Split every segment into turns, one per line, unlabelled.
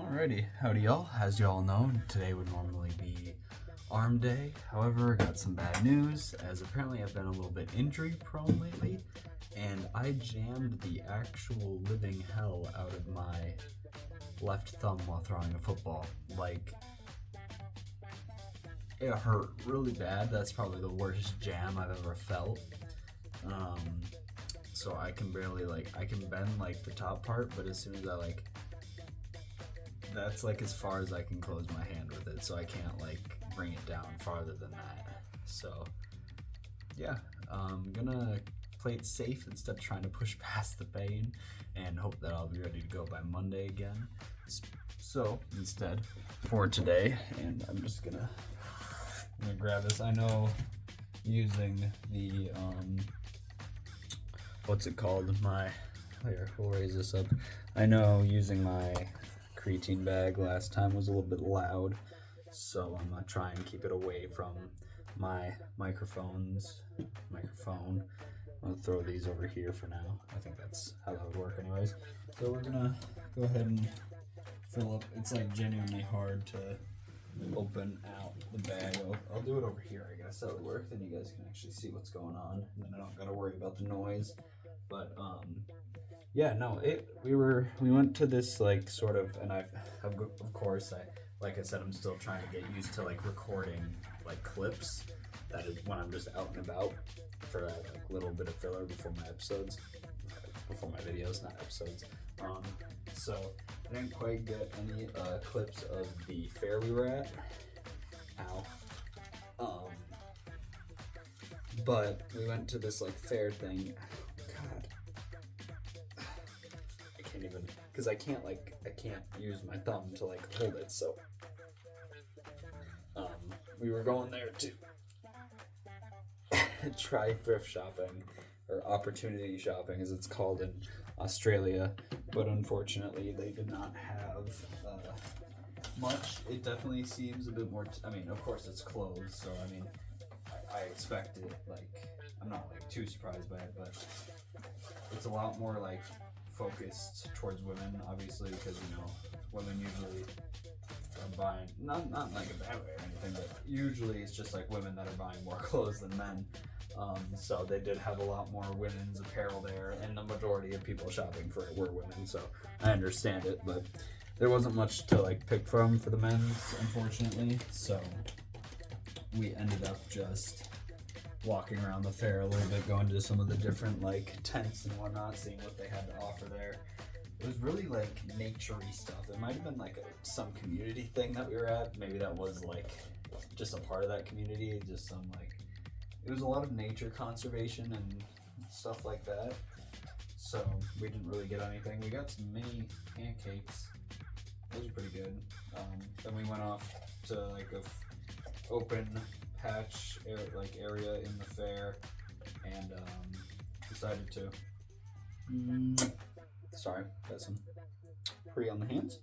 Alrighty, howdy y'all. As y'all know, today would normally be arm day. However, got some bad news, as apparently I've been a little bit injury prone lately, and I jammed the actual living hell out of my left thumb while throwing a football. Like, it hurt really bad. That's probably the worst jam I've ever felt. So I can barely, I can bend the top part, but as soon as that's as far as I can close my hand with it, so I can't bring it down farther than that. So yeah, I'm gonna play it safe instead of trying to push past the pain and hope that I'll be ready to go by Monday again. So instead, for today, and I'm just gonna grab this. I know using the what's it called? Here, we'll raise this up. I know using my creatine bag last time was a little bit loud, so I'm gonna try and keep it away from my microphone. I'll throw these over here for now. I think that's how that would work anyways. So we're gonna go ahead and fill up. It's genuinely hard to open out the bag. I'll do it over here, I guess. That would work. Then you guys can actually see what's going on, and then I don't gotta worry about the noise. But yeah, no, we went to this sort of, and of course, like I said, I'm still trying to get used to recording clips. That is when I'm just out and about for a little bit of filler before my videos, not episodes. So I didn't quite get any clips of the fair we were at. Ow. But we went to this fair thing. God, I can't even, because I can't use my thumb to hold it. So we were going there to try thrift shopping, or opportunity shopping as it's called in Australia, but unfortunately they did not have much. It definitely seems a bit more of course it's closed, so I expected, I'm not too surprised by it, but it's a lot more focused towards women, obviously, because women usually are buying, not in a bad way or anything, but usually it's just women that are buying more clothes than men. So they did have a lot more women's apparel there, and the majority of people shopping for it were women, so I understand it, but there wasn't much to pick from for the men's, unfortunately. So we ended up just walking around the fair a little bit, going to some of the different tents and whatnot, seeing what they had to offer there. It was really nature-y stuff. It might have been some community thing that we were at. Maybe that was just a part of that community, just some it was a lot of nature conservation and stuff like that. So we didn't really get anything. We got some mini pancakes. Those were pretty good. Then we went off to a open patch area in the fair, and decided to sorry, got some pre on the hands.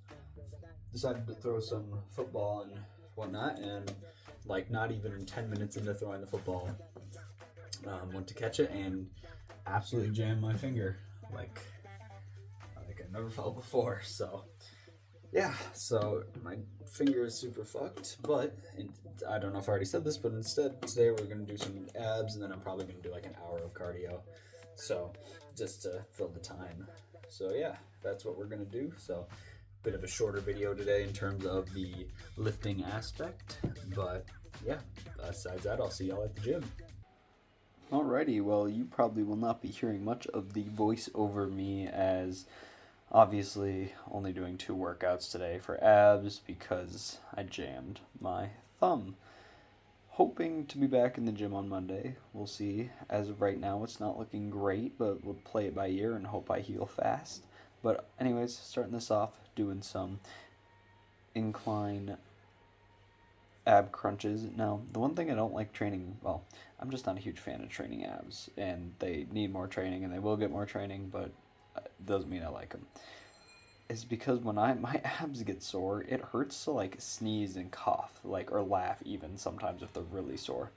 Decided to throw some football and whatnot, and not even 10 minutes into throwing the football, went to catch it and absolutely jammed my finger like I never felt before. So yeah, so my finger is super fucked, but I don't know if I already said this, but instead today we're going to do some abs, and then I'm probably going to do an hour of cardio, so just to fill the time. So yeah, that's what we're going to do. So bit of a shorter video today in terms of the lifting aspect, but yeah, besides that, I'll see y'all at the gym. Alrighty, well, you probably will not be hearing much of the voice over me, as obviously only doing 2 workouts today for abs because I jammed my thumb. Hoping to be back in the gym on Monday. We'll see. As of right now, it's not looking great, but we'll play it by ear and hope I heal fast. But anyways, starting this off, doing some incline ab crunches. Now, the one thing I don't like training, well, I'm just not a huge fan of training abs, and they need more training, and they will get more training, but it doesn't mean I like them. Is because when my abs get sore, it hurts to sneeze and cough, or laugh even sometimes if they're really sore.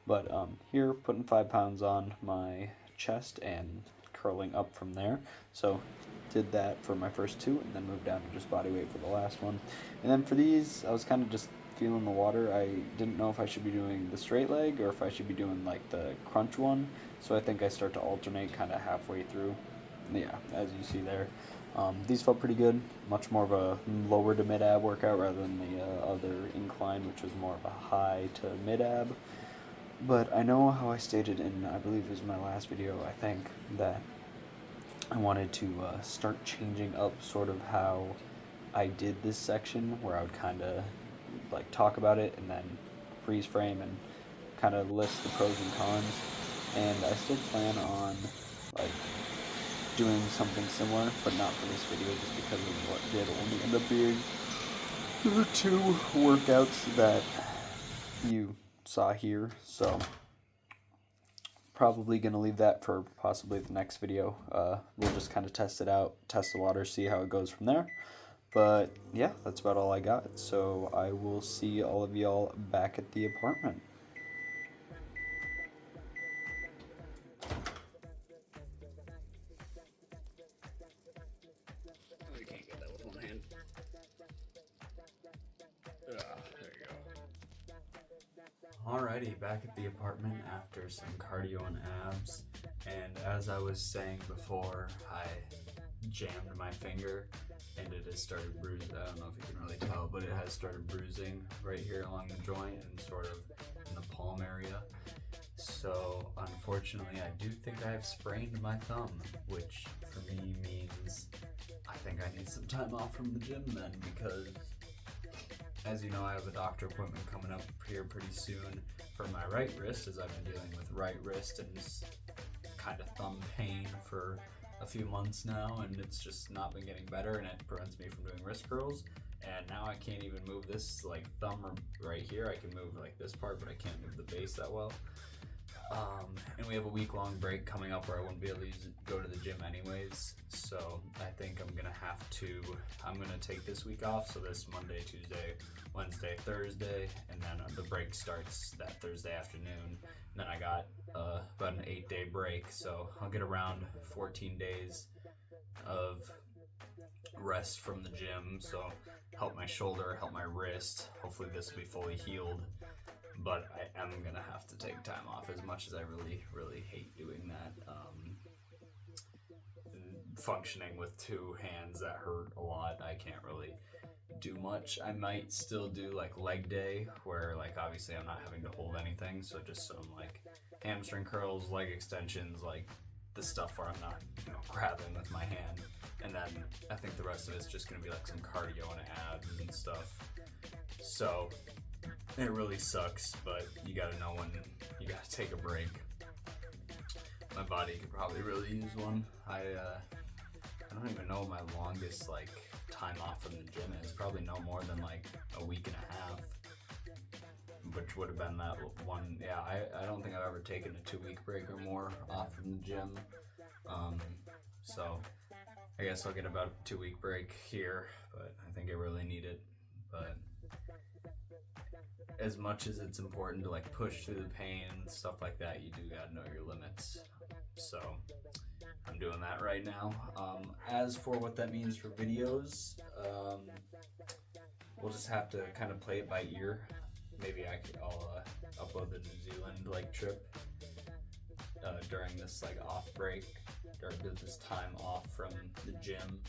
But here, putting 5 pounds on my chest and curling up from there. So did that for my first two, and then moved down to just body weight for the last one. And then for these, I was kind of just feeling the water. I didn't know if I should be doing the straight leg or if I should be doing like the crunch one. So I think I start to alternate kind of halfway through. Yeah, as you see there. These felt pretty good. Much more of a lower to mid ab workout rather than the other incline, which was more of a high to mid ab. But I know how I stated in, I believe it was my last video, I think, that I wanted to start changing up sort of how I did this section, where I would kind of like talk about it and then freeze frame and kind of list the pros and cons. And I still plan on like doing something similar, but not for this video, just because of what did only end up being the two workouts that you saw here. So probably gonna leave that for possibly the next video. We'll just kind of test it out, test the water, see how it goes from there. But yeah, that's about all I got. So I will see all of y'all back at the apartment. Oh, you can't get that with one hand. There you go. Alrighty, back at the apartment after some cardio and abs. And as I was saying before, I jammed my finger and it has started bruising. I don't know if you can really tell, but it has started bruising right here along the joint and sort of in the palm area. So unfortunately, I do think I have sprained my thumb, which for me means I think I need some time off from the gym then, because as you know, I have a doctor appointment coming up here pretty soon for my right wrist, as I've been dealing with right wrist and kind of thumb pain for a few months now, and it's just not been getting better, and it prevents me from doing wrist curls. And now I can't even move this like thumb right here. I can move like this part, but I can't move the base that well. And we have a week-long break coming up where I wouldn't be able to go to the gym anyways. So I think I'm gonna take this week off. So this Monday, Tuesday, Wednesday, Thursday, and then the break starts that Thursday afternoon. And then I got about an 8-day break. So I'll get around 14 days of rest from the gym. So help my shoulder, help my wrist. Hopefully this will be fully healed. But I am gonna have to take time off, as much as I really hate doing that. Functioning with two hands, that hurt a lot. I can't really do much. I might still do like leg day, where like obviously I'm not having to hold anything, so just some like hamstring curls, leg extensions, like the stuff where I'm not, grabbing with my hand. And then I think the rest of it's just gonna be like some cardio and abs and stuff. So it really sucks, but you gotta know when you gotta take a break. My body could probably really use one. I don't even know my longest like time off from the gym is. Probably no more than like a week and a half, which would have been that one. Yeah, I don't think I've ever taken a 2-week break or more off from the gym. So I guess I'll get about a 2-week break here, but I think I really need it. But as much as it's important to like push through the pain and stuff like that, you do gotta know your limits. So I'm doing that right now. As for what that means for videos, we'll just have to kind of play it by ear. Maybe I'll upload the New Zealand like trip during this like off break, or this time off from the gym.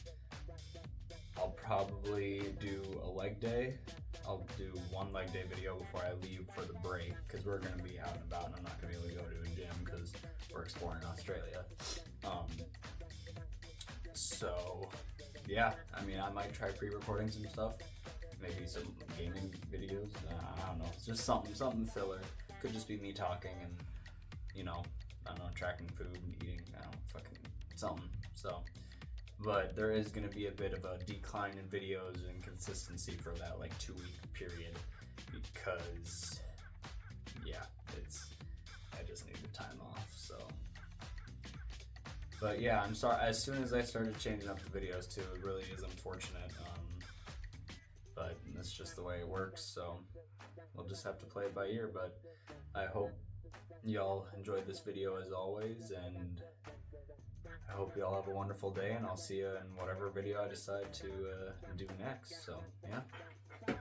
I'll probably do a leg day. I'll do one leg day video before I leave for the break, because we're going to be out and about and I'm not going to be able to go to a gym because we're exploring Australia. So yeah, I mean, I might try pre-recording some stuff, maybe some gaming videos. I don't know, it's just something filler. Could just be me talking and, I don't know, tracking food and eating, something. So, but there is going to be a bit of a decline in videos and consistency for that like 2-week period, because I just need the time off. So, but yeah, I'm sorry. As soon as I started changing up the videos too, it really is unfortunate. But that's just the way it works. So we'll just have to play it by ear. But I hope y'all enjoyed this video as always, and I hope you all have a wonderful day, and I'll see you in whatever video I decide to do next. So, yeah.